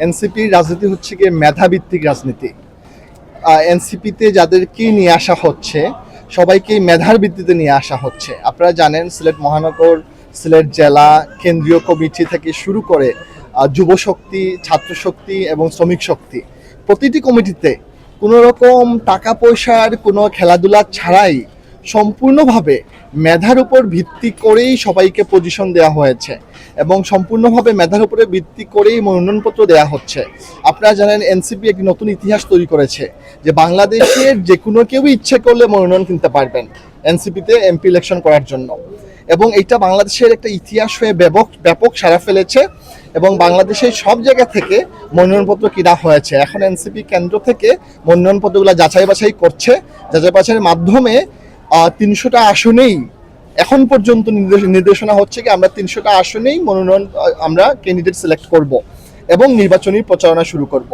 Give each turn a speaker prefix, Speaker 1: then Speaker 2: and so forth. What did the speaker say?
Speaker 1: এনসিপির রাজনীতি হচ্ছে গিয়ে মেধাভিত্তিক রাজনীতি। এনসিপিতে যাদেরকে নিয়ে আসা হচ্ছে সবাইকেই মেধার ভিত্তিতে নিয়ে আসা হচ্ছে। আপনারা জানেন সিলেট মহানগর, সিলেট জেলা কেন্দ্রীয় কমিটি থেকে শুরু করে যুব শক্তি, ছাত্র শক্তি এবং শ্রমিক শক্তি, প্রতিটি কমিটিতে কোনো রকম টাকা পয়সার কোনো খেলাধুলা ছাড়াই সম্পূর্ণভাবে মেধার উপর ভিত্তি করেই সবাইকে পজিশন দেওয়া হয়েছে এবং সম্পূর্ণভাবে মেধার উপরে ভিত্তি করেই মনোনয়নপত্র দেওয়া হচ্ছে। আপনারা জানেন এনসিপি একটি নতুন ইতিহাস তৈরি করেছে যে বাংলাদেশের যে কোনো কেউ ইচ্ছে করলে মনোনয়ন কিনতে পারবেন এনসিপিতে এমপি ইলেকশন করার জন্য, এবং এটা বাংলাদেশের একটা ইতিহাস হয়ে ব্যাপক সাড়া ফেলেছে এবং বাংলাদেশের সব জায়গা থেকে মনোনয়নপত্র কিনা হয়েছে। এখন এনসিপি কেন্দ্র থেকে মনোনয়নপত্রগুলো যাচাই বাছাই করছে। যাচাই বাছাইয়ের মাধ্যমে ৩০০টা আসনেই এখন পর্যন্ত নির্দেশনা হচ্ছে কি আমরা ৩০০টা আসনেই মনোনয়ন আমরা ক্যান্ডিডেট সিলেক্ট করব এবং নির্বাচনী প্রচারণা শুরু করব।